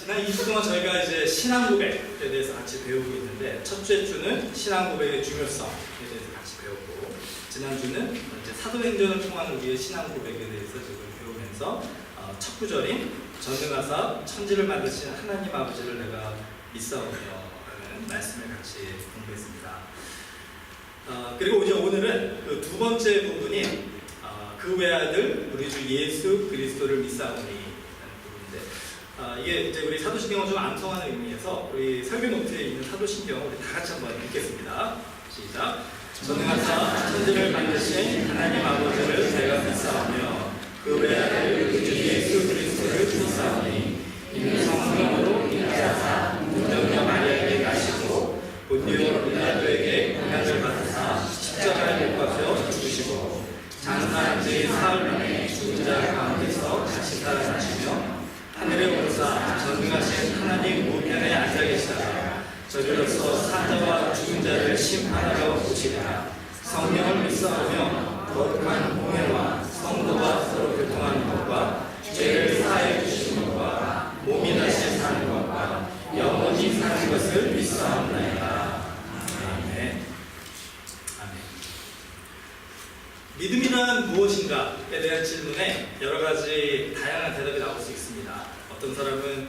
지난 2주 동안 저희가 이제 신앙 고백에 대해서 같이 배우고 있는데, 첫째 주는 신앙 고백의 중요성에 대해서 같이 배웠고, 지난 주는 이제 사도행전을 통한 우리의 신앙 고백에 대해서 지금 배우면서 첫 구절인 전능하사 천지를 만드신 하나님 아버지를 내가 믿사오며 라는 말씀을 같이 공부했습니다. 그리고 이제 오늘은 그 두 번째 부분인 그 외아들 우리 주 예수 그리스도를 믿사오니, 이게 이제 우리 사도신경을 좀 암송하는 의미에서 우리 설교 노트에 있는 사도신경 우리 다 같이 한번 읽겠습니다. 시작. 전능하사 천지를 만드신 하나님 아버지를 내가 믿사오며 그 외아들 우리 주 예수 그리스도를 믿사오니, 이는 성령으로 인하여사 문정녀 마리아에게 나시고 본디오 빌라도에게 고난을 받으사 십자가에 못 박혀 죽으시고 장사한 지 사흘 만에 죽은 자 가운데서 다시 살아나시며 하늘에 오르사 전능하신 하나님 우편에 앉아 계시다가 저리로서 사자와 죽은 자를 심판하러 오시리라. 성령을 믿사오며 거룩한 공회와 성도와 서로 교통하는 것과 죄를 사하여 주시는 것과 몸이 다시 사는 것과 영원히 사는 것을 믿사옵나이다. 아멘. 믿음이란 무엇인가에 대한 질문에 여러 가지 다양한 대답이 나올 수 있습니다. 어떤 사람은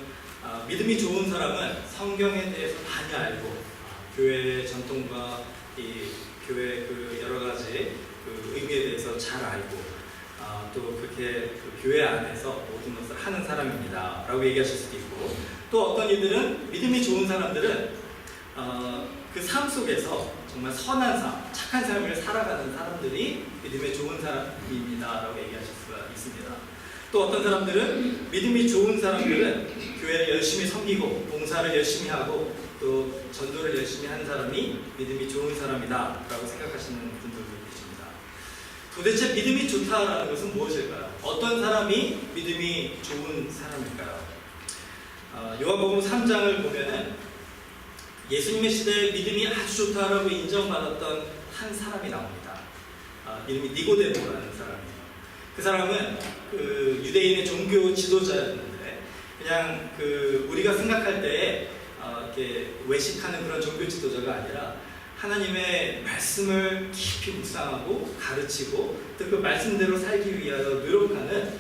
믿음이 좋은 사람은 성경에 대해서 많이 알고 교회의 전통과 이 교회 그 여러 가지 그 의미에 대해서 잘 알고 또 그렇게 그 교회 안에서 모든 것을 하는 사람입니다 라고 얘기하실 수도 있고, 또 어떤 이들은 믿음이 좋은 사람들은 그 삶 속에서 정말 선한 삶, 착한 삶을 살아가는 사람들이 믿음이 좋은 사람입니다 라고 얘기하실 수가 있습니다. 또 어떤 사람들은 믿음이 좋은 사람들은 교회를 열심히 섬기고 봉사를 열심히 하고 또 전도를 열심히 하는 사람이 믿음이 좋은 사람이다 라고 생각하시는 분들도 계십니다. 도대체 믿음이 좋다라는 것은 무엇일까요? 어떤 사람이 믿음이 좋은 사람일까요? 요한복음 3장을 보면은 예수님의 시대에 믿음이 아주 좋다라고 인정받았던 한 사람이 나옵니다. 이름이 니고데모라는 사람이에요. 그 사람은 그 유대인의 종교 지도자였는데, 그냥 그 우리가 생각할 때에 이렇게 외식하는 그런 종교 지도자가 아니라 하나님의 말씀을 깊이 묵상하고 가르치고 또 그 말씀대로 살기 위하여 노력하는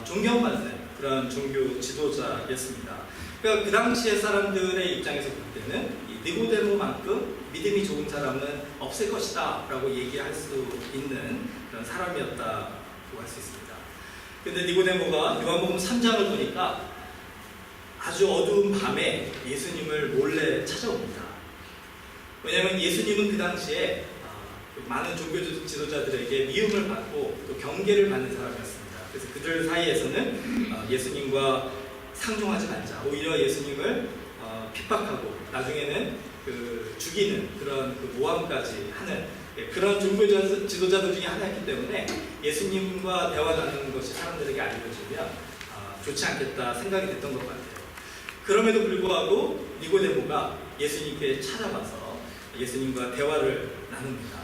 존경받는 그런 종교 지도자였습니다. 그러니까 그 당시의 사람들의 입장에서 볼 때는 이 니고데모만큼 믿음이 좋은 사람은 없을 것이다 라고 얘기할 수 있는 그런 사람이었다고 할 수 있습니다. 근데 니고데모가 요한복음 3장을 보니까 아주 어두운 밤에 예수님을 몰래 찾아옵니다. 왜냐하면 예수님은 그 당시에 많은 종교 지도자들에게 미움을 받고 또 경계를 받는 사람이었습니다. 그래서 그들 사이에서는 예수님과 상종하지 말자, 오히려 예수님을 핍박하고 나중에는 그 죽이는 그런 그 모함까지 하는 그런 종교 지도자들 중에 하나였기 때문에 예수님과 대화 나누는 것이 사람들에게 알려지면 좋지 않겠다 생각이 됐던 것 같아요. 그럼에도 불구하고 니고데모가 예수님께 찾아와서 예수님과 대화를 나눕니다.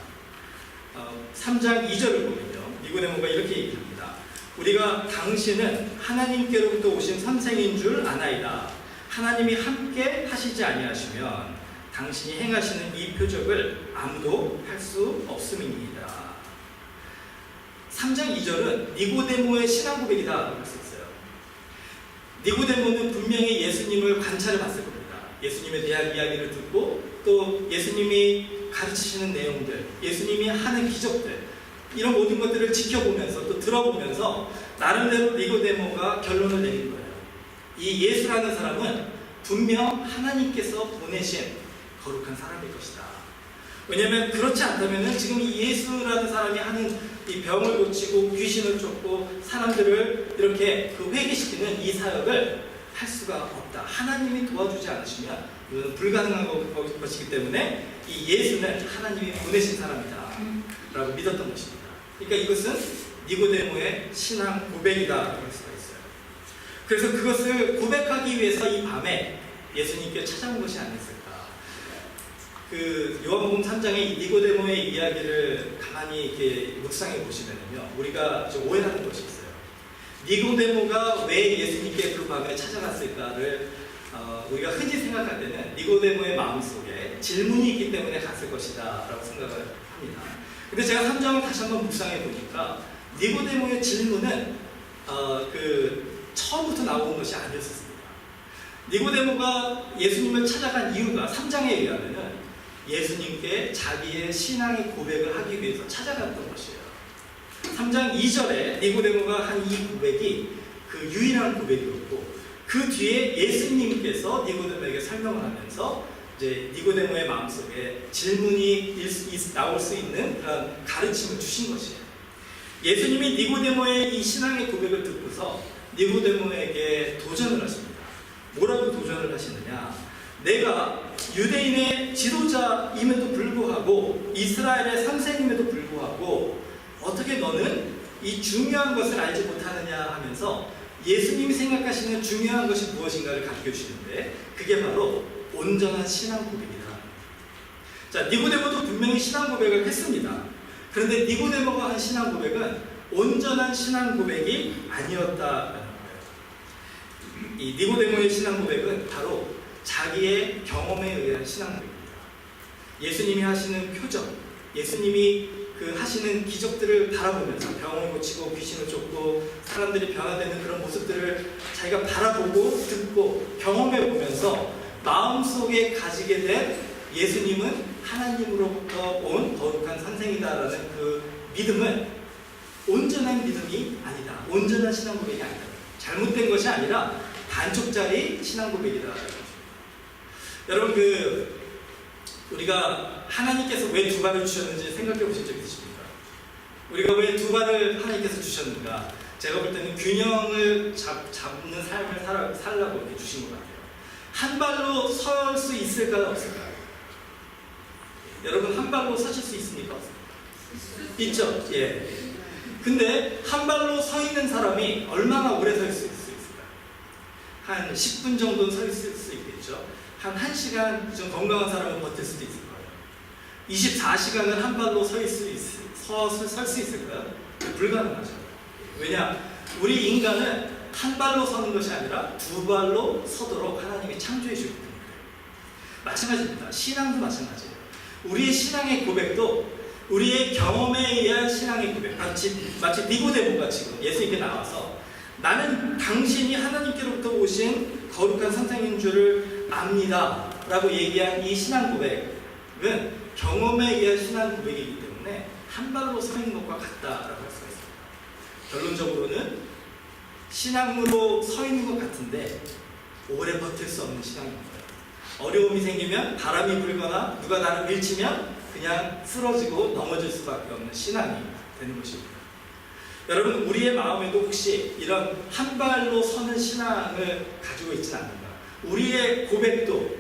3장 2절을 보면요, 니고데모가 이렇게 얘기합니다. 우리가 당신은 하나님께로부터 오신 선생인 줄 아나이다. 하나님이 함께 하시지 아니하시면 당신이 행하시는 이 표적을 아무도 할 수 없음입니다. 3장 2절은 니고데모의 신앙 고백이다 할 수 있어요. 니고데모는 분명히 예수님을 관찰해 봤을 겁니다. 예수님에 대한 이야기를 듣고 또 예수님이 가르치시는 내용들, 예수님이 하는 기적들, 이런 모든 것들을 지켜보면서 또 들어보면서 나름대로 니고데모가 결론을 내린 거예요. 이 예수라는 사람은 분명 하나님께서 보내신 거룩한 사람일 것이다. 왜냐하면 그렇지 않다면 지금 이 예수라는 사람이 하는 이 병을 고치고 귀신을 쫓고 사람들을 이렇게 그 회개시키는 이 사역을 할 수가 없다. 하나님이 도와주지 않으시면 이건 불가능한 것이기 때문에 이 예수는 하나님이 보내신 사람이다 라고 믿었던 것입니다. 그러니까 이것은 니고데모의 신앙 고백이다 할 수가 있어요. 그래서 그것을 고백하기 위해서 이 밤에 예수님께 찾아온 것이 아니었을까. 그 요한복음 3장의 이 니고데모의 이야기를 가만히 이렇게 묵상해 보시면요, 우리가 좀 오해하는 것이 있어요. 니고데모가 왜 예수님께 그 밤에 찾아갔을까를 우리가 흔히 생각할 때는 니고데모의 마음속에 질문이 있기 때문에 갔을 것이다 라고 생각을 합니다. 근데 제가 3장을 다시 한번 묵상해 보니까 니고데모의 질문은 처음부터 나온 것이 아니었습니다. 니고데모가 예수님을 찾아간 이유가 3장에 의하면 예수님께 자기의 신앙의 고백을 하기 위해서 찾아갔던 것이에요. 3장 2절에 니고데모가 한 이 고백이 그 유일한 고백이었고, 그 뒤에 예수님께서 니고데모에게 설명을 하면서 이제 니고데모의 마음속에 질문이 나올 수 있는 그런 가르침을 주신 것이에요. 예수님이 니고데모의 이 신앙의 고백을 듣고서 니고데모에게 도전을 하십니다. 뭐라고 도전을 하시느냐? 내가 유대인의 지도자임에도 불구하고 이스라엘의 선생님에도 불구하고 어떻게 너는 이 중요한 것을 알지 못하느냐 하면서 예수님이 생각하시는 중요한 것이 무엇인가를 가르쳐 주시는데, 그게 바로 온전한 신앙 고백이다. 자, 니고데모도 분명히 신앙 고백을 했습니다. 그런데 니고데모가 한 신앙 고백은 온전한 신앙 고백이 아니었다라는 거예요. 이 니고데모의 신앙 고백은 바로 자기의 경험에 의한 신앙 고백입니다. 예수님이 하시는 표정, 예수님이 하시는 기적들을 바라보면서 병을 고치고 귀신을 쫓고 사람들이 변화되는 그런 모습들을 자기가 바라보고 듣고 경험해 보면서 마음속에 가지게 된 예수님은 하나님으로부터 온 거룩한 선생이다라는 그 믿음은 온전한 믿음이 아니다. 온전한 신앙 고백이 아니다. 잘못된 것이 아니라 반쪽짜리 신앙 고백이다. 여러분, 우리가 하나님께서 왜 두 발을 주셨는지 생각해 보신 적 있으십니까? 우리가 왜 두 발을 하나님께서 주셨는가? 제가 볼 때는 균형을 잡는 삶을 살라고 이렇게 주신 것 같아요. 한 발로 설 수 있을까요? 없을까요? 여러분, 한 발로 서실 수 있습니까? 있죠? 예. 근데 한 발로 서 있는 사람이 얼마나 오래 서 있을 수 있을까요? 한 10분 정도는 서 있을 수 있겠죠? 한 1시간 좀 건강한 사람은 버틸 수도 있을 거예요. 24시간을 한 발로 설 수 있을까요? 불가능하죠. 왜냐? 우리 인간은 한 발로 서는 것이 아니라 두 발로 서도록 하나님이 창조해 주기 때문에 그래요. 마찬가지입니다. 신앙도 마찬가지예요. 우리의 신앙의 고백도 우리의 경험에 의한 신앙의 고백, 마치 니고데모가 지금 예수님께 나와서 나는 당신이 하나님께로부터 오신 거룩한 선생인 줄을 압니다 라고 얘기한 이 신앙 고백은 경험에 의한 신앙 고백이기 때문에 한 발로 서 있는 것과 같다라고 할 수가 있습니다. 결론적으로는 신앙으로 서 있는 것 같은데 오래 버틸 수 없는 신앙인 거예요. 어려움이 생기면, 바람이 불거나 누가 나를 밀치면 그냥 쓰러지고 넘어질 수밖에 없는 신앙이 되는 것입니다. 여러분, 우리의 마음에도 혹시 이런 한 발로 서는 신앙을 가지고 있지는 않는가? 우리의 고백도,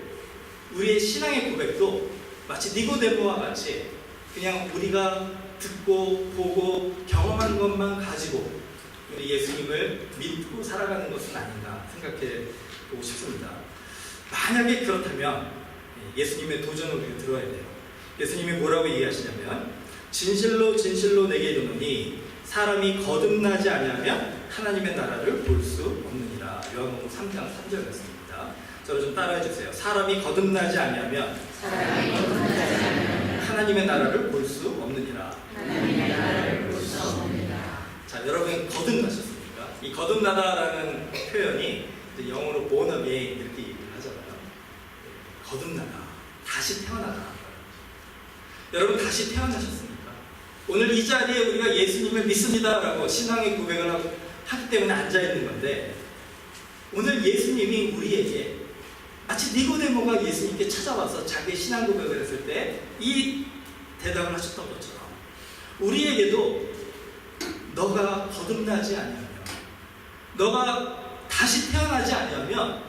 우리의 신앙의 고백도 마치 니고데모와 같이 그냥 우리가 듣고 보고 경험한 것만 가지고 우리 예수님을 믿고 살아가는 것은 아닌가 생각해 보고 싶습니다. 만약에 그렇다면 예수님의 도전을 우리가 들어야 돼요. 예수님이 뭐라고 얘기하시냐면, 진실로 진실로 내게 이르노니 사람이 거듭나지 아니하면 하나님의 나라를 볼 수 없느니라. 요한복음 3장 3절이었습니다. 저를 좀 따라해 주세요. 사람이 거듭나지 아니하면 하나님의 나라를 볼 수 없느니라. 자, 여러분 거듭나셨습니까? 이 거듭나다라는 표현이 영어로 born again 이렇게 얘기를 하잖아요. 거듭나다, 다시 태어나다. 여러분 다시 태어나셨습니까? 오늘 이 자리에 우리가 예수님을 믿습니다라고 신앙의 고백을 하기 때문에 앉아있는 건데, 오늘 예수님이 우리에게 마치 니고데모가 예수님께 찾아와서 자기의 신앙 고백을 했을 때 이 대답을 하셨던 것처럼 우리에게도 너가 거듭나지 아니하면, 너가 다시 태어나지 아니하면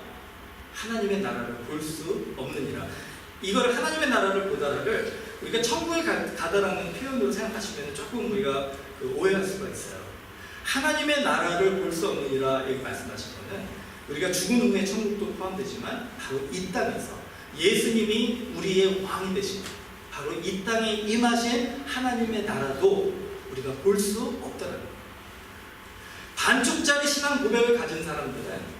하나님의 나라를 볼 수 없느니라. 이걸 하나님의 나라를 보다를 우리가 천국에 가다라는 표현으로 생각하시면 조금 우리가 오해할 수가 있어요. 하나님의 나라를 볼 수 없느니라 여기 말씀하신 거는 우리가 죽은 후에 천국도 포함되지만 바로 이 땅에서 예수님이 우리의 왕이 되신, 바로 이 땅에 임하신 하나님의 나라도 우리가 볼 수 없다는 거예요. 반쪽짜리 신앙 고백을 가진 사람들은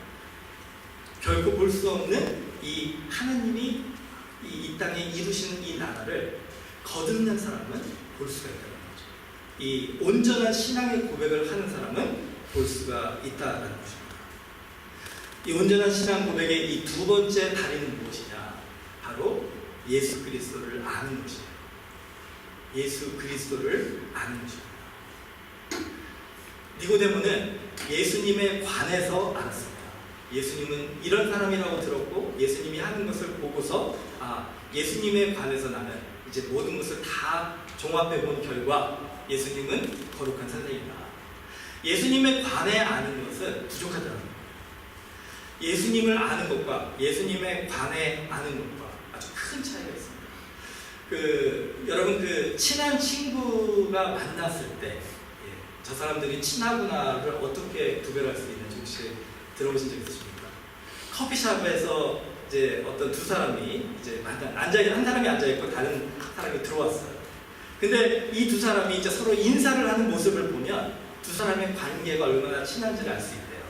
결코 볼 수 없는 이 하나님이 이 땅에 이루시는 이 나라를 거듭난 사람은 볼 수가 있다는 거죠. 이 온전한 신앙의 고백을 하는 사람은 볼 수가 있다는 것입니다. 이 온전한 신앙 고백의 이 두 번째 다리는 무엇이냐? 바로 예수 그리스도를 아는 것이에요. 예수 그리스도를 아는 것입니다. 니고데모는 예수님에 관해서 알았습니다. 예수님은 이런 사람이라고 들었고 예수님이 하는 것을 보고서 예수님에 관해서 나는 이제 모든 것을 다 종합해 본 결과 예수님은 거룩한 선생이다. 예수님에 관해 아는 것은 부족하더라고요. 예수님을 아는 것과 예수님에 관해 아는 것과 아주 큰 차이가 있습니다. 여러분 친한 친구가 만났을 때 저 사람들이 친하구나를 어떻게 구별할 수 있는지 혹시 들어보신 적 있으십니까? 커피숍에서 이제 어떤 두 사람이 이제 한 사람이 앉아 있고 다른 사람이 들어왔어요. 근데 이 두 사람이 이제 서로 인사를 하는 모습을 보면 두 사람의 관계가 얼마나 친한지를 알 수 있대요.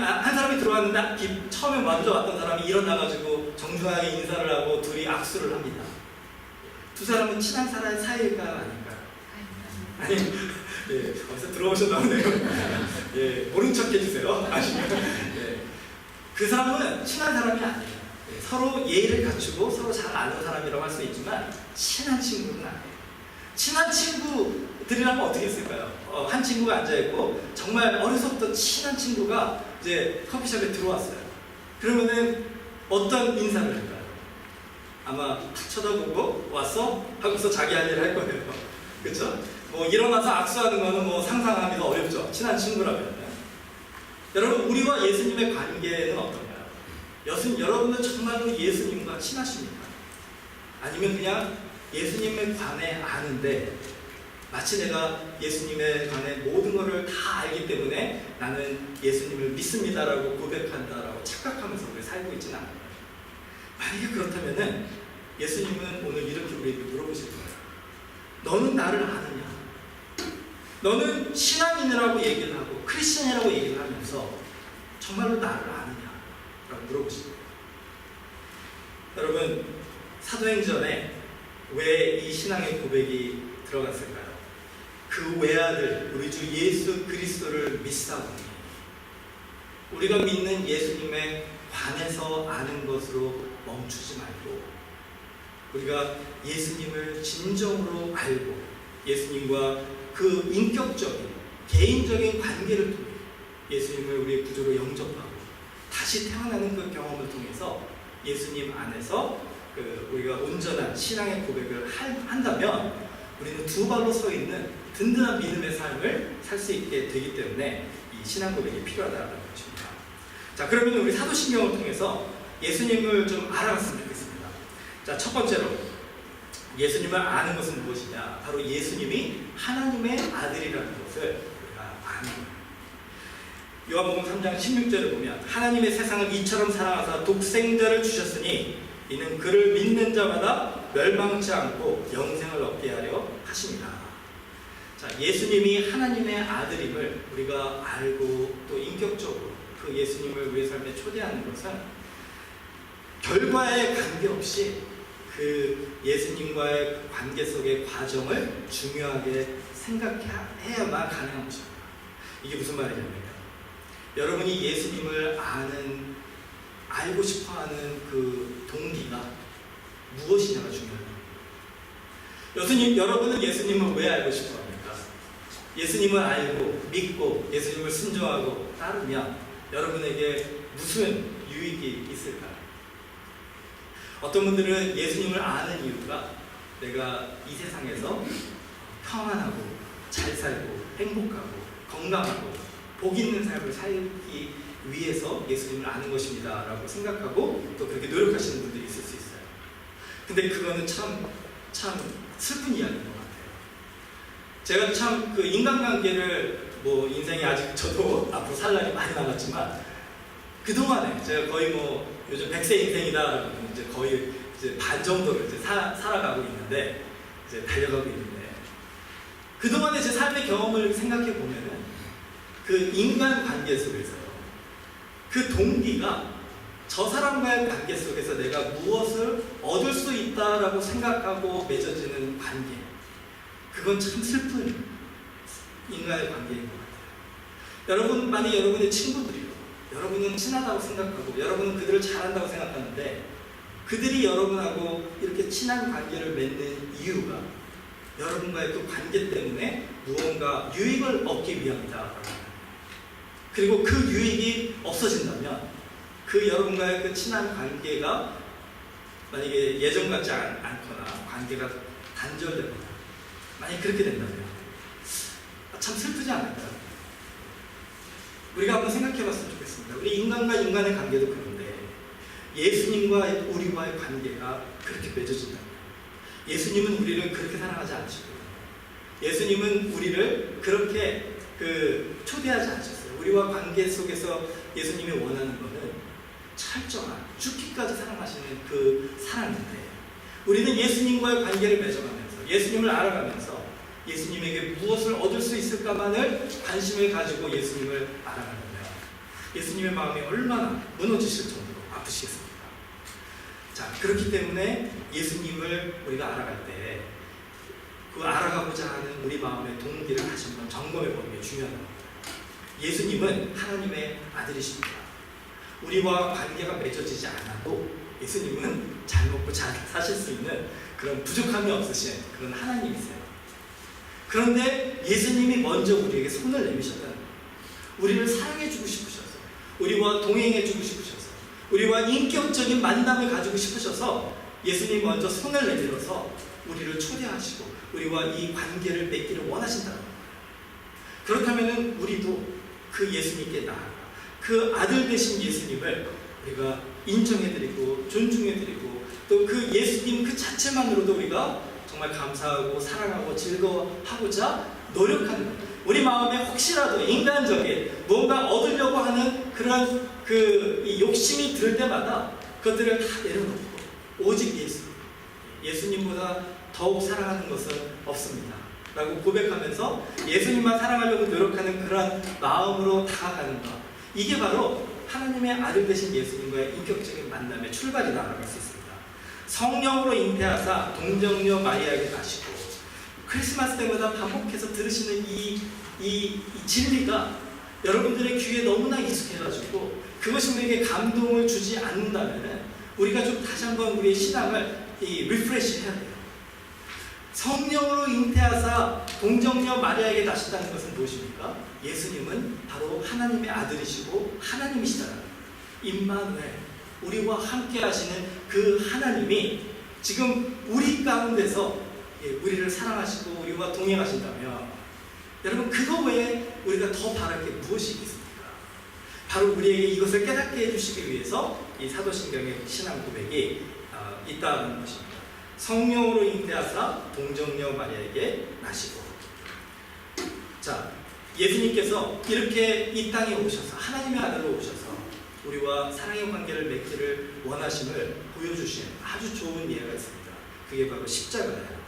한 사람이 들어왔는데 처음에 먼저 왔던 사람이 일어나가지고 정중하게 인사를 하고 둘이 악수를 합니다. 두 사람은 친한 사이일까 아닐까요? 아니, 어디서 들어오셨나 보네요. 모른 척 해주세요. 그 사람은 친한 사람이 아니에요. 서로 예의를 갖추고 서로 잘 아는 사람이라고 할 수 있지만 친한 친구는 아니에요. 친한 친구들이라면 어떻게 했을까요? 한 친구가 앉아있고 정말 어려서부터 친한 친구가 이제 커피숍에 들어왔어요. 그러면은 어떤 인사를 할까요? 아마 탁 쳐다보고 왔어? 하고서 자기 할 일을 할 거예요. 그렇죠? 일어나서 악수하는 거는 상상하기도 어렵죠. 친한 친구라면. 여러분, 우리와 예수님의 관계는 어떤가요? 여러분은 정말로 예수님과 친하십니까? 아니면 그냥 예수님에 관해 아는데 마치 내가 예수님에 관해 모든 것을 다 알기 때문에 나는 예수님을 믿습니다라고 고백한다라고 착각하면서 우리 살고 있지는 않아요. 만약에 그렇다면은 예수님은 오늘 이렇게 우리에게 물어보실 거예요. 너는 나를 아느냐? 너는 신앙인이라고 얘기를 하고 크리스천이라고 얘기를 하면서 정말로 나를 아느냐? 라고 물어보십니다. 여러분, 사도행전에 왜 이 신앙의 고백이 들어갔을까요? 그 외아들 우리 주 예수 그리스도를 믿사오니 우리가 믿는 예수님에 관해서 아는 것으로 멈추지 말고 우리가 예수님을 진정으로 알고 예수님과 그 인격적인 개인적인 관계를 통해 예수님을 우리의 구주로 영접하고 다시 태어나는 그 경험을 통해서 예수님 안에서 우리가 온전한 신앙의 고백을 한다면 우리는 두 발로 서 있는 든든한 믿음의 삶을 살 수 있게 되기 때문에 이 신앙 고백이 필요하다는 것입니다. 자, 그러면 우리 사도신경을 통해서 예수님을 좀 알아갔으면 좋겠습니다. 자, 첫 번째로 예수님을 아는 것은 무엇이냐? 바로 예수님이 하나님의 아들이라는 것을 우리가 아는 거예요. 요한복음 3장 16절을 보면 하나님의 세상을 이처럼 사랑하사 독생자를 주셨으니 이는 그를 믿는 자마다 멸망치 않고 영생을 얻게 하려 하십니다. 자, 예수님이 하나님의 아들임을 우리가 알고 또 인격적으로 그 예수님을 우리의 삶에 초대하는 것은 결과에 관계없이 그 예수님과의 관계 속의 과정을 중요하게 생각해야만 가능한 것입니다. 이게 무슨 말이냐면 여러분이 예수님을 알고 싶어하는 그 동기가 무엇이냐가 중요합니다. 여러분은 예수님을 왜 알고 싶어합니까? 예수님을 알고 믿고 예수님을 순종하고 따르면 여러분에게 무슨 유익이 있을까요? 어떤 분들은 예수님을 아는 이유가 내가 이 세상에서 평안하고 잘 살고 행복하고 건강하고 복 있는 삶을 살기 위해서 예수님을 아는 것입니다 라고 생각하고 또 그렇게 노력하시는 분들이 있을 수 있어요. 근데 그거는 참 슬픈 이야기인 것 같아요. 제가 참 그 인간관계를 인생이 아직 저도 앞으로 살 날이 많이 남았지만 그동안에 제가 거의 요즘 100세 인생이다 이제 거의 이제 반 정도를 이제 살아가고 있는데 이제 달려가고 있는데 그동안의 제 삶의 경험을 생각해 보면은 그 인간 관계 속에서 그 동기가 저 사람과의 관계 속에서 내가 무엇을 얻을 수 있다라고 생각하고 맺어지는 관계, 그건 참 슬픈 인간의 관계인 것 같아요. 여러분, 만약 여러분의 친구들이요, 여러분은 친하다고 생각하고 여러분은 그들을 잘한다고 생각하는데 그들이 여러분하고 이렇게 친한 관계를 맺는 이유가 여러분과의 그 관계 때문에 무언가 유익을 얻기 위함이다. 그리고 그 유익이 없어진다면 그 여러분과의 그 친한 관계가 만약에 예전 같지 않거나 관계가 단절되거나 만약 그렇게 된다면 참 슬프지 않을까요? 우리가 한번 생각해 봤으면 좋겠습니다. 우리 인간과 인간의 관계도 그런데 예수님과 우리와의 관계가 그렇게 맺어진다면 예수님은 우리를 그렇게 사랑하지 않으시고 예수님은 우리를 그렇게 초대하지 않으셨어요. 우리와 관계 속에서 예수님이 원하는 것은 철저한 죽기까지 사랑하시는 그 사랑인데 우리는 예수님과의 관계를 맺어가면서 예수님을 알아가면서 예수님에게 무엇을 얻을 수 있을까만을 관심을 가지고 예수님을 알아가면 예수님의 마음이 얼마나 무너지실 정도로 아프시겠습니까? 자, 그렇기 때문에 예수님을 우리가 알아갈 때 그 알아가고자 하는 우리 마음의 동기를 다시 한번 점검해 보는 게 중요한 겁니다. 예수님은 하나님의 아들이십니다. 우리와 관계가 맺어지지 않아도 예수님은 잘 먹고 잘 사실 수 있는 그런 부족함이 없으신 그런 하나님이세요. 그런데 예수님이 먼저 우리에게 손을 내미셨다는 거예요. 우리를 사랑해주고 싶으셔서, 우리와 동행해주고 싶으셔서, 우리와 인격적인 만남을 가지고 싶으셔서 예수님이 먼저 손을 내밀어서 우리를 초대하시고 우리와 이 관계를 맺기를 원하신다는 거예요. 그렇다면 우리도 그 예수님께 나아가 그 아들 되신 예수님을 우리가 인정해드리고 존중해드리고 또 그 예수님 그 자체만으로도 우리가 정말 감사하고 사랑하고 즐거워하고자 노력하는 거예요. 우리 마음에 혹시라도 인간적인 뭔가 얻으려고 하는 그런 이 욕심이 들 때마다 그것들을 다 내려놓고 오직 예수님보다 더욱 사랑하는 것은 없습니다 라고 고백하면서 예수님만 사랑하려고 노력하는 그런 마음으로 다가가는 것, 이게 바로 하나님의 아들 되신 예수님과의 인격적인 만남의 출발이라고 할 수 있습니다. 성령으로 잉태하사 동정녀 마리아에게 나시고 크리스마스 때마다 반복해서 들으시는 이 진리가 여러분들의 귀에 너무나 익숙해가지고 그것이 우리에게 감동을 주지 않는다면 우리가 좀 다시 한번 우리의 신앙을 리프레시 해야 돼요. 성령으로 잉태하사 동정녀 마리아에게 나셨다는 것은 무엇입니까? 예수님은 바로 하나님의 아들이시고 하나님이시다는 거예요. 임마누엘, 우리와 함께 하시는 그 하나님이 지금 우리 가운데서 우리를 사랑하시고 우리와 동행하신다면 여러분 그거 외에 우리가 더 바랄 게 무엇이 있겠습니까? 바로 우리에게 이것을 깨닫게 해주시기 위해서 이 사도신경의 신앙 고백이 있다는 것입니다. 성령으로 잉태하사 동정녀 마리아에게 나시고, 자, 예수님께서 이렇게 이 땅에 오셔서 하나님의 아들로 오셔서 우리와 사랑의 관계를 맺기를 원하심을 보여주신 아주 좋은 예가 있습니다. 그게 바로 십자가예요.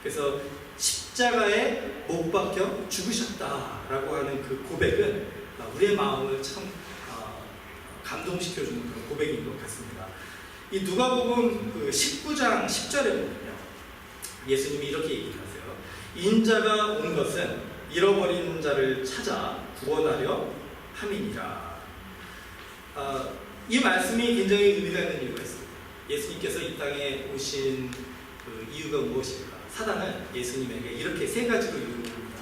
그래서 십자가에 못 박혀 죽으셨다라고 하는 그 고백은 우리의 마음을 참 감동시켜주는 그런 고백인 것 같습니다. 이 누가복음 19장 10절에 보면요, 예수님이 이렇게 얘기하세요. 인자가 온 것은 잃어버린 자를 찾아 구원하려 함이니라. 이 말씀이 굉장히 의미가 있는 이유가 있습니다. 예수님께서 이 땅에 오신 그 이유가 무엇일까? 사단은 예수님에게 이렇게 세 가지로 이유입니다.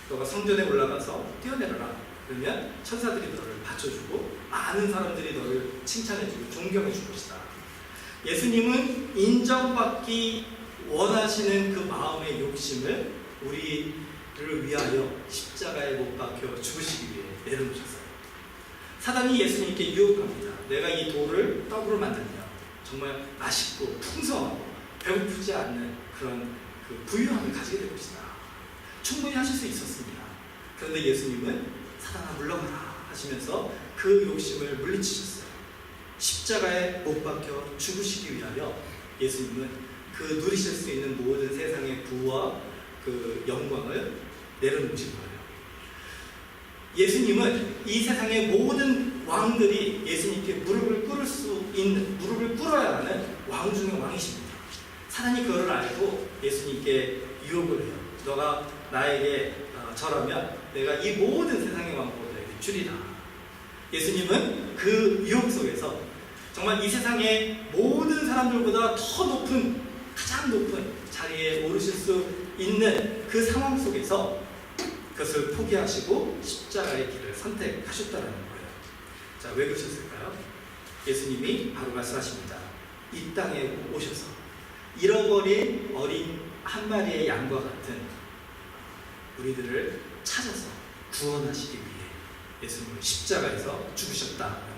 너가 성전에 올라가서 뛰어내려라. 그러면 천사들이 너를 받쳐주고 많은 사람들이 너를 칭찬해주고 존경해줄 것이다. 예수님은 인정받기 원하시는 그 마음의 욕심을 우리를 위하여 십자가에 못 박혀 죽으시기 위해 내려놓으셨어요. 사단이 예수님께 유혹합니다. 내가 이 돌을 떡으로 만들면 정말 맛있고 풍성하고 배고프지 않는 그런 그 부유함을 가지게 될 것이다. 충분히 하실 수 있었습니다. 그런데 예수님은 사단아 물러가라 하시면서 그 욕심을 물리치셨어요. 십자가에 못 박혀 죽으시기 위하여 예수님은 그 누리실 수 있는 모든 세상의 부와 그 영광을 내려놓으신 거예요. 예수님은 이 세상의 모든 왕들이 왕이십니다. 사단이 그걸 알고 예수님께 유혹을 해요. 너가 나에게 절하면 내가 이 모든 세상의 왕국을 너에게 주리라. 예수님은 그 유혹 속에서 정말 이 세상의 모든 사람들보다 더 높은, 가장 높은 자리에 오르실 수 있는 그 상황 속에서 그것을 포기하시고 십자가의 길을 선택하셨다는 거예요. 자, 왜 그러셨을까요? 예수님이 바로 말씀하십니다. 이 땅에 오셔서 잃어버린 어린 한 마리의 양과 같은 우리들을 찾아서 구원하시기 위해 예수님은 십자가에서 죽으셨다는 거예요.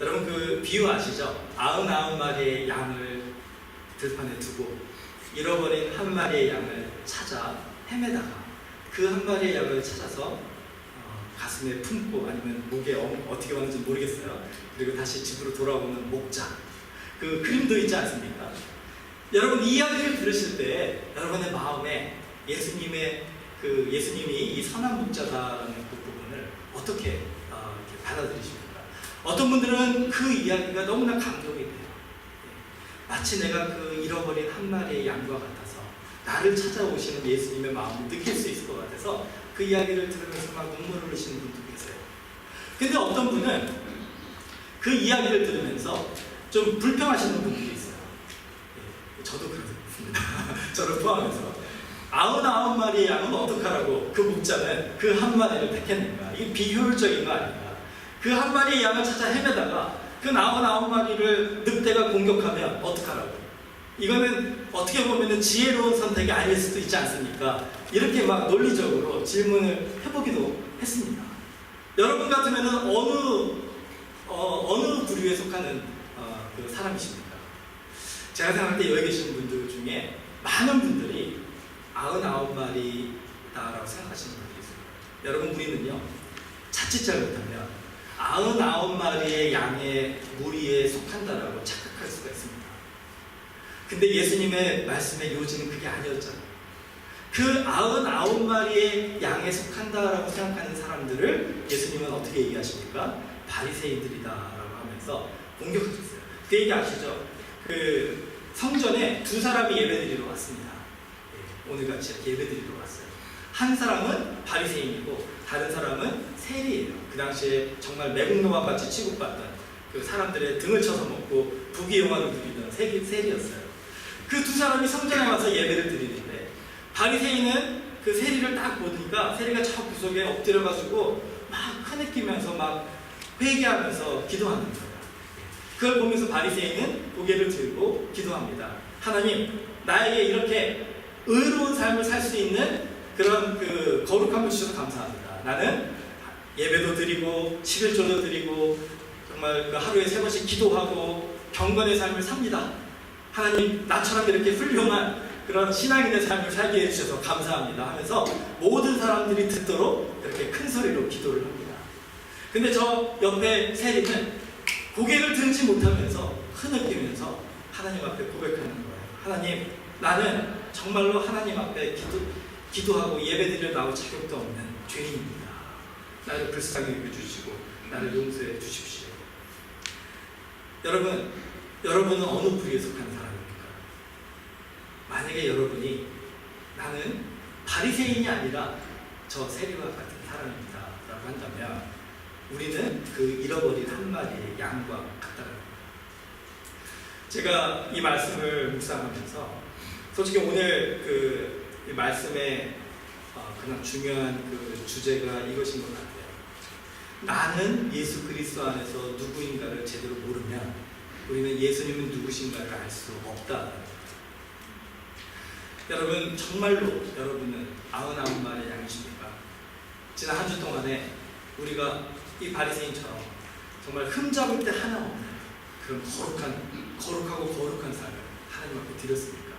여러분, 그 비유 아시죠? 99마리의 양을 들판에 두고 잃어버린 한 마리의 양을 찾아 헤매다가 그 한 마리의 양을 찾아서 가슴에 품고 아니면 목에 어떻게 왔는지 모르겠어요. 그리고 다시 집으로 돌아오는 목자, 그 그림도 있지 않습니까? 여러분, 이 이야기를 들으실 때 여러분의 마음에 예수님이 이 선한 목자다라는 그 부분을 어떻게 이렇게 받아들이십니까? 어떤 분들은 그 이야기가 너무나 감동이 돼요. 마치 내가 그 잃어버린 한 마리의 양과 같아서 나를 찾아오시는 예수님의 마음을 느낄 수 있을 것 같아서 그 이야기를 들으면서 막 눈물을 흘리시는 분도 계세요. 근데 어떤 분은 그 이야기를 들으면서 좀 불평하시는 분들이 있어요. 저도 그렇습니다. 저를 포함해서 99마리의 양은 어떡하라고 그 목자는 그 한 마리를 택했는가? 이게 비효율적인 거 아닌가? 그 한 마리의 양을 찾아 헤매다가 그 99마리를 늑대가 공격하면 어떡하라고? 이거는 어떻게 보면 지혜로운 선택이 아닐 수도 있지 않습니까? 이렇게 막 논리적으로 질문을 해보기도 했습니다. 여러분 같으면 어느 부류에 속하는 그 사람이십니까? 제가 생각할 때 여기 계시는 분들 중에 많은 분들이 99마리다라고 생각하시는 분들이 있어요. 여러분, 우리는요, 자칫 잘못하면 99마리의 양의 무리에 속한다라고 착각할 수가 있습니다. 근데 예수님의 말씀의 요지는 그게 아니었잖아요. 그 99마리의 양에 속한다라고 생각하는 사람들을 예수님은 어떻게 얘기하십니까? 바리새인들이다라고 하면서 공격하셨어요. 그 얘기 아시죠? 그 성전에 두 사람이 예배드리러 왔습니다. 오늘같이 예배드리러 왔어요. 한 사람은 바리새인이고 다른 사람은 세리예요. 그 당시에 정말 매국노와 같이 취급받던 그 사람들의 등을 쳐서 먹고 부귀영화를 누리던 세리였어요. 그 두 사람이 성전에 와서 예배를 드리는데 바리새인은 그 세리를 딱 보니까 세리가 저 구석에 엎드려가지고 막 흐느끼면서 막 회개하면서 기도하는 거예요. 그걸 보면서 바리새인은 고개를 들고 기도합니다. 하나님, 나에게 이렇게 의로운 삶을 살 수 있는 그런 그 거룩함을 주셔서 감사합니다. 나는 예배도 드리고 11조도 드리고 정말 그 하루에 3번씩 기도하고 경건의 삶을 삽니다. 하나님, 나처럼 이렇게 훌륭한 그런 신앙인의 삶을 살게 해주셔서 감사합니다 하면서 모든 사람들이 듣도록 이렇게 큰 소리로 기도를 합니다. 근데 저 옆에 세리는 고개를 들지 못하면서 흐느끼면서 하나님 앞에 고백하는 거예요. 하나님, 나는 정말로 하나님 앞에 기도하고 예배드려 나올 자격도 없는 죄인입니다. 나를 불쌍히 여겨주시고 나를 용서해 주십시오. 여러분은 어느 부류에 속한 사람입니까? 만약에 여러분이 나는 바리새인이 아니라 저 세리와 같은 사람입니다 라고 한다면 우리는 그 잃어버린 한 마리의 양과 같다는 겁니다. 제가 이 말씀을 묵상하면서 솔직히 오늘 이 말씀의 그냥 중요한 그 주제가 이것인 것 같아요. 나는 예수 그리스도 안에서 누구인가를 제대로 모르면 우리는 예수님은 누구신가를 알 수 없다. 여러분, 정말로 여러분은 99마리의 양이십니까? 지난 한 주 동안에 우리가 이 바리새인처럼 정말 흠잡을 때 하나 없는 그런 거룩하고 거룩한 삶을 하나님 앞에 드렸습니까?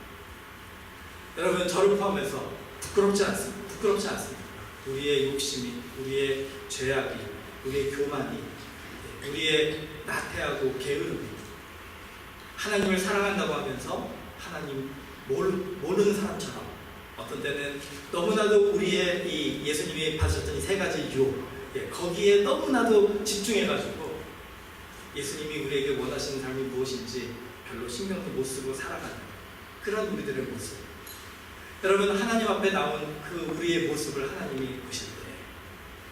여러분, 저를 포함해서 부끄럽지 않습니까? 우리의 욕심이, 우리의 죄악이, 우리의 교만이, 우리의 나태하고 게으름이 하나님을 사랑한다고 하면서 하나님 모르는 사람처럼 어떤 때는 너무나도 우리의 이 예수님이 받으셨던 이 3가지 유혹, 거기에 너무나도 집중해가지고 예수님이 우리에게 원하시는 삶이 무엇인지 별로 신경도 못 쓰고 살아가는 그런 우리들의 모습. 여러분, 하나님 앞에 나온 그 우리의 모습을 하나님이 보실 때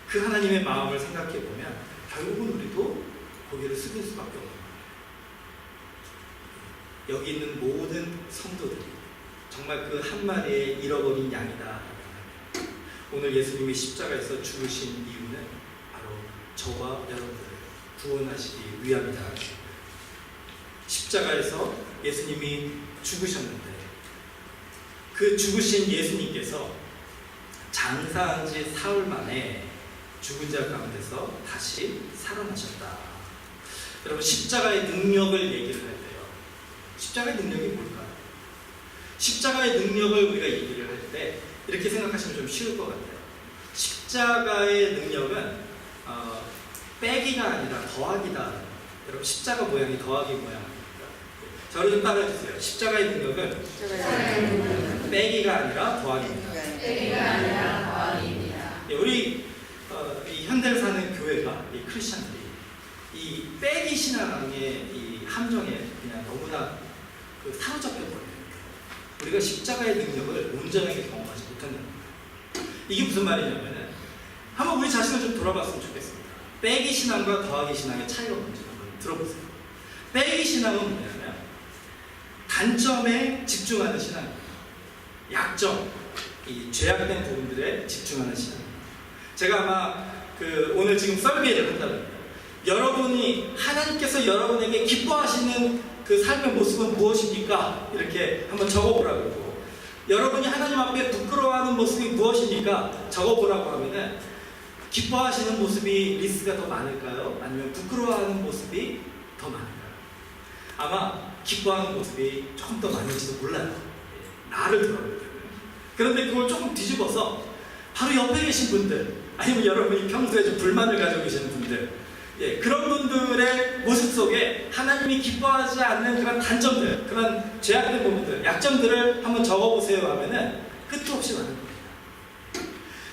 그 하나님의 마음을 생각해 보면 결국은 우리도 고개를 숙일 수밖에 없는 거예요. 여기 있는 모든 성도들이 정말 그 한 마리의 잃어버린 양이다. 오늘 예수님이 십자가에서 죽으신 이유는 바로 저와 여러분들을 구원하시기 위함이다. 십자가에서 예수님이 죽으셨는데 그 죽으신 예수님께서 장사한 지 사흘 만에 죽은 자 가운데서 다시 살아나셨다. 여러분, 십자가의 능력을 얘기를 할 때요, 십자가의 능력이 뭘까요? 십자가의 능력을 우리가 얘기를 할 때 이렇게 생각하시면 좀 쉬울 것 같아요. 십자가의 능력은 빼기가 아니라 더하기다. 여러분, 십자가 모양이 더하기 모양입니다. 저를 좀 따라해주세요. 십자가의 능력은 빼기가 아니라 더하기입니다. 우리 이 현대를 사는 교회가, 이 크리스천들이 이 빼기 신앙의 이 함정에 그냥 너무나 사로잡혀 버려요. 우리가 십자가의 능력을 온전하게 경험하지 못한다는 거예요. 이게 무슨 말이냐면은 한번 우리 자신을 좀 돌아봤으면 좋겠습니다. 빼기 신앙과 더하기 신앙의 차이가 뭔지 한번 들어보세요. 빼기 신앙은 뭐냐면 단점에 집중하는 신앙입니다. 약점, 이 죄악된 부분들에 집중하는 신앙입니다. 제가 아마 오늘 지금 썰매를 한다면요, 여러분이 하나님께서 여러분에게 기뻐하시는 그 삶의 모습은 무엇입니까? 이렇게 한번 적어보라고 하고, 여러분이 하나님 앞에 부끄러워하는 모습이 무엇입니까? 적어보라고 하면은 기뻐하시는 모습이 리스트가 더 많을까요? 아니면 부끄러워하는 모습이 더 많을까요? 아마 기뻐하는 모습이 조금 더 많을지도 몰라요. 나를 돌아볼 때는. 그런데 그걸 조금 뒤집어서 바로 옆에 계신 분들, 아니면 여러분이 평소에 좀 불만을 가지고 계시는 분들, 그런 분들의 모습 속에 하나님이 기뻐하지 않는 그런 단점들, 그런 죄악된 부분들, 약점들을 한번 적어보세요 하면은 끝도 없이 많은 겁니다.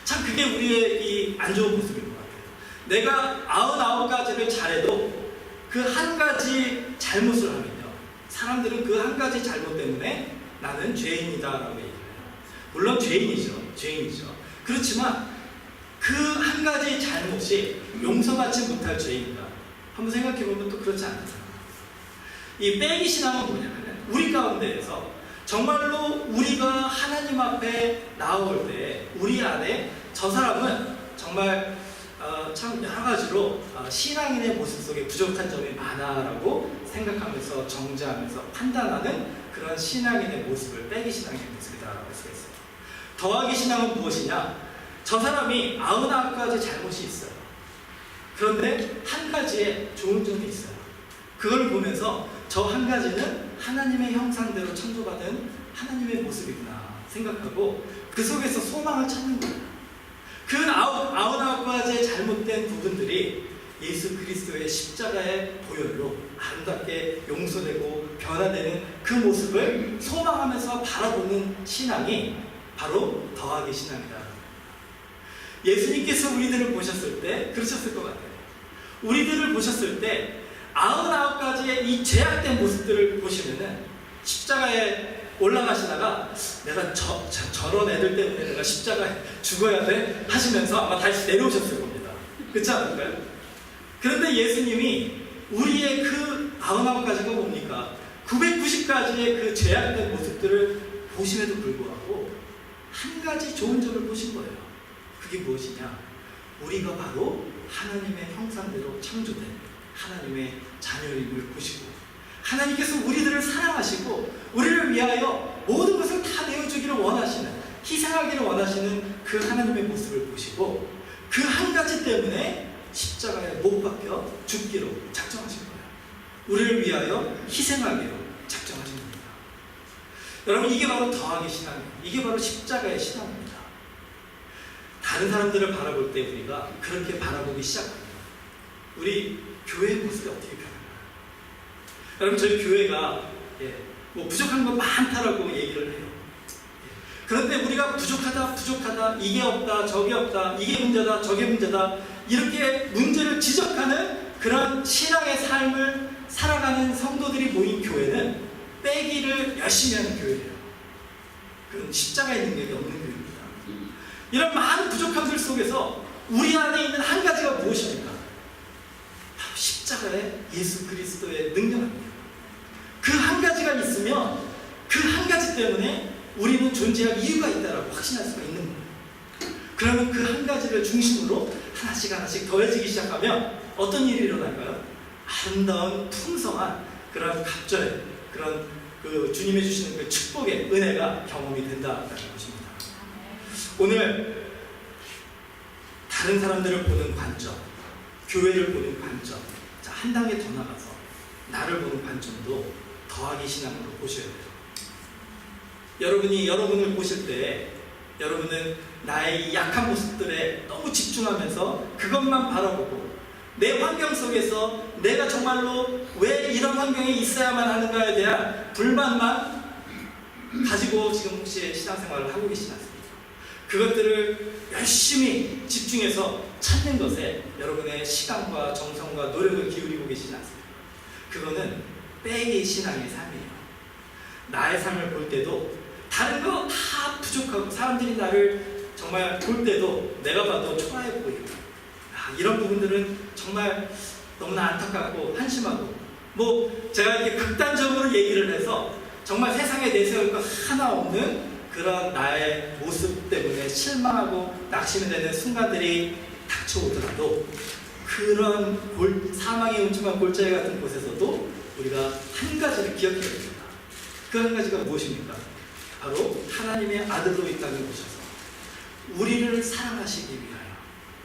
참 그게 우리의 이 안 좋은 모습인 것 같아요. 내가 99가지를 잘해도 그 한 가지 잘못을 하면요, 사람들은 그 한 가지 잘못 때문에 나는 죄인이다 라고 얘기해요. 물론 죄인이죠. 그렇지만 그 한 가지 잘못이 용서받지 못할 죄인이다. 한번 생각해보면 또 그렇지 않잖아요. 이 빼기 신앙은 뭐냐면 우리 가운데에서 정말로 우리가 하나님 앞에 나올 때 우리 안에 저 사람은 정말 참 여러 가지로 신앙인의 모습 속에 부족한 점이 많아라고 생각하면서 정죄하면서 판단하는 그런 신앙인의 모습을 빼기 신앙의 모습이다라고 할 수가 있어요. 더하기 신앙은 무엇이냐? 저 사람이 99가지 잘못이 있어요. 그런데 한 가지에 좋은 점이 있어요. 그걸 보면서 저 한 가지는 하나님의 형상대로 창조받은 하나님의 모습이구나 생각하고 그 속에서 소망을 찾는 거예요. 그 99가지의 잘못된 부분들이 예수 그리스도의 십자가의 보혈로 아름답게 용서되고 변화되는 그 모습을 소망하면서 바라보는 신앙이 바로 더하기 신앙이다. 예수님께서 우리들을 보셨을 때 그러셨을 것 같아요. 우리들을 보셨을 때 99가지의 이 죄악된 모습들을 보시면은 십자가에 올라가시다가 내가 저런 애들 때문에 내가 십자가에 죽어야 돼 하시면서 아마 다시 내려오셨을 겁니다. 그렇지 않을까요? 그런데 예수님이 우리의 그 99가지가 뭡니까? 990가지의 그 죄악된 모습들을 보심에도 불구하고 한 가지 좋은 점을 보신 거예요. 그게 무엇이냐? 우리가 바로 하나님의 형상대로 창조된 하나님의 자녀임을 보시고 하나님께서 우리들을 사랑하시고 우리를 위하여 모든 것을 다 내어주기를 원하시는, 희생하기를 원하시는 그 하나님의 모습을 보시고 그 한 가지 때문에 십자가에 못 박혀 죽기로 작정하신 거예요. 우리를 위하여 희생하기로 작정하신 겁니다. 여러분, 이게 바로 더하기 신앙이에요. 이게 바로 십자가의 신앙입니다. 다른 사람들을 바라볼 때 우리가 그렇게 바라보기 시작합니다. 우리 교회의 모습이 어떻게 변하나요? 여러분, 저희 교회가 뭐 부족한 거 많다라고 얘기를 해요. 그런데 우리가 부족하다, 이게 없다, 저게 없다, 이게 문제다, 저게 문제다, 이렇게 문제를 지적하는 그런 신앙의 삶을 살아가는 성도들이 모인 교회는 빼기를 열심히 하는 교회예요. 그건 십자가의 능력이 없는 교회입니다. 이런 많은 부족함들 속에서 우리 안에 있는 한 가지가 무엇입니까? 바로 십자가의 예수 그리스도의 능력 아닙니까? 그 한 가지가 있으면 그 한 가지 때문에 우리는 존재할 이유가 있다라고 확신할 수가 있는 거예요. 그러면 그 한 가지를 중심으로 하나씩 하나씩 더해지기 시작하면 어떤 일이 일어날까요? 아름다운 풍성한 그런 갑절의 그런 그 주님이 주시는 그 축복의 은혜가 경험이 된다라는 것입니다. 오늘 다른 사람들을 보는 관점, 교회를 보는 관점, 자, 한 단계 더 나가서 나를 보는 관점도 더하기 신앙으로 보셔야 돼요. 여러분이 여러분을 보실 때 여러분은 나의 약한 모습들에 너무 집중하면서 그것만 바라보고 내 환경 속에서 내가 정말로 왜 이런 환경에 있어야만 하는가에 대한 불만만 가지고 지금 혹시 신앙생활을 하고 계시지 않습니까? 그것들을 열심히 집중해서 찾는 것에 여러분의 시간과 정성과 노력을 기울이고 계시지 않습니까? 그거는 빼기 신앙의 삶이에요. 나의 삶을 볼 때도 다른 거 다 부족하고 사람들이 나를 정말 볼 때도 내가 봐도 초라해 보이고 이런 부분들은 정말 너무나 안타깝고 한심하고 뭐 제가 이렇게 극단적으로 얘기를 해서 정말 세상에 내세울 거 하나 없는 그런 나의 모습 때문에 실망하고 낙심이 되는 순간들이 닥쳐오더라도 그런 사망의 음침한 골짜기 같은 곳에서도 우리가 한 가지를 기억해야 됩니다. 그 한 가지가 무엇입니까? 바로 하나님의 아들로 이 땅에 오셔서 우리를 사랑하시기 위하여,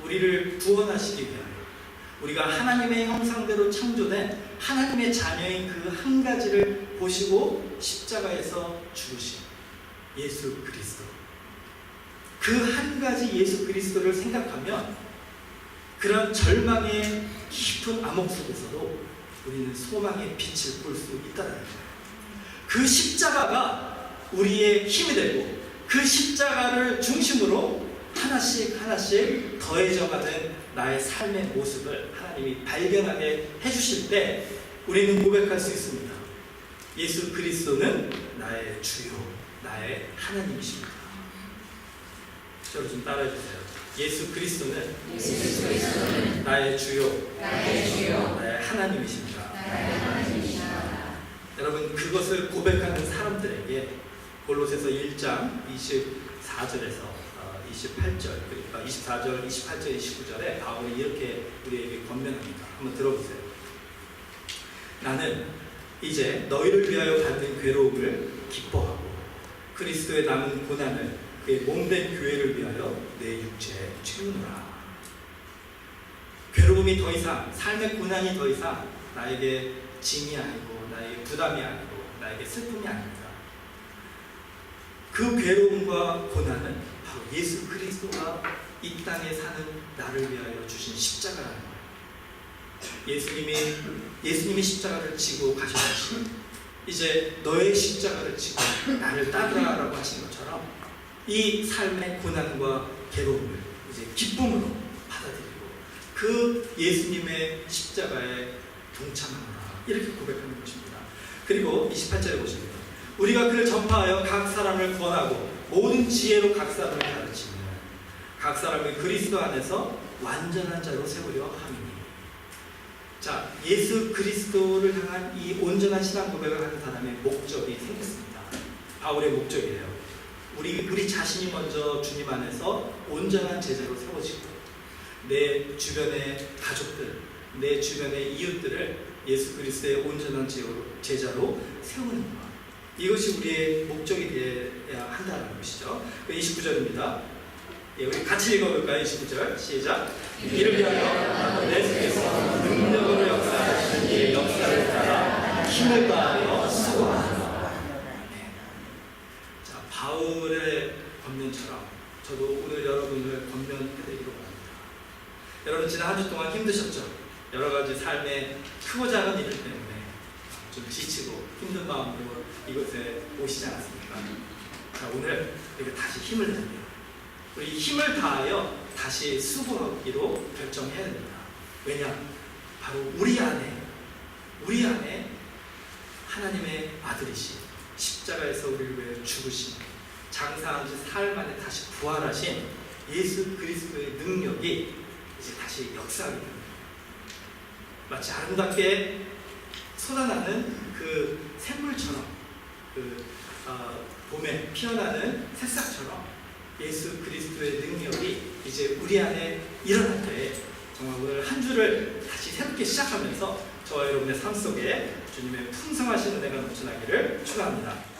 우리를 구원하시기 위하여, 우리가 하나님의 형상대로 창조된 하나님의 자녀인 그 한 가지를 보시고 십자가에서 죽으신 예수 그리스도, 그 한 가지 예수 그리스도를 생각하면 그런 절망의 깊은 암흑 속에서도 우리는 소망의 빛을 볼 수 있다는 거예요. 그 십자가가 우리의 힘이 되고 그 십자가를 중심으로 하나씩 하나씩 더해져가는 나의 삶의 모습을 하나님이 발견하게 해주실 때 우리는 고백할 수 있습니다. 예수 그리스도는 나의 주요, 나의 하나님이십니다. 저를 좀 따라해 주세요. 예수 그리스도는 나의 주요, 나의 하나님이십니다. 여러분, 그것을 고백하는 사람들에게 골로새서 1장 24절에서 28절, 그러니까 24절, 28절, 29절에 바울이 이렇게 우리에게 권면합니다. 한번 들어보세요. 나는 이제 너희를 위하여 받는 괴로움을 기뻐하고 그리스도의 남은 고난을 그의 몸된 교회를 위하여 내 육체에 채우노라. 괴로움이 더 이상, 삶의 고난이 더 이상 나에게 짐이 아니고 나에게 부담이 아니고 나에게 슬픔이 아닙니다. 그 괴로움과 고난은 바로 예수 그리스도가 이 땅에 사는 나를 위하여 주신 십자가라는 거예요. 예수님이 십자가를 지고 가셨듯이 이제 너의 십자가를 지고 나를 따르라라고 하신 것처럼 이 삶의 고난과 괴로움을 이제 기쁨으로 받아들이고 그 예수님의 십자가에 동참하노라, 이렇게 고백하는 것입니다. 그리고 28절에 보십니다. 우리가 그를 전파하여 각 사람을 구원하고 모든 지혜로 각 사람을 가르치며 각 사람을 그리스도 안에서 완전한 자로 세우려 함이니. 자, 예수 그리스도를 향한 이 온전한 신앙 고백을 하는 사람의 목적이 생겼습니다. 바울의 목적이에요. 우리 자신이 먼저 주님 안에서 온전한 제자로 세워지고 내 주변의 가족들, 내 주변의 이웃들을 예수 그리스도의 온전한 제자로 세우는 것, 이것이 우리의 목적이 되어야 한다는 것이죠. 29절입니다. 예, 우리 같이 읽어볼까요? 29절 시작. 이를 위하여 내 속에서 능력으로 역사하시는 이의 역사를 따라 힘을 다하여 수고하노라. 자, 바울의 권면처럼 저도 오늘 여러분을 권면해드리고 합니다. 여러분, 지난 한 주 동안 힘드셨죠? 여러 가지 삶의 크고 작은 일들 때문에 좀 지치고 힘든 마음으로 이곳에 오시지 않았습니까? 자, 오늘 우리가 다시 힘을 내요. 우리 힘을 다하여 다시 수고하기로 결정해야 됩니다. 왜냐? 바로 우리 안에 하나님의 아들이신 십자가에서 우리를 위해 죽으신 장사한 지 사흘 만에 다시 부활하신 예수 그리스도의 능력이 이제 다시 역사하게 됩니다. 마치 아름답게 쏟아나는 그 샘물처럼 봄에 피어나는 새싹처럼 예수 그리스도의 능력이 이제 우리 안에 일어날 때 정말 오늘 한 주를 다시 새롭게 시작하면서 저와 여러분의 삶 속에 주님의 풍성하신 은혜가 넘쳐나기를 축원합니다.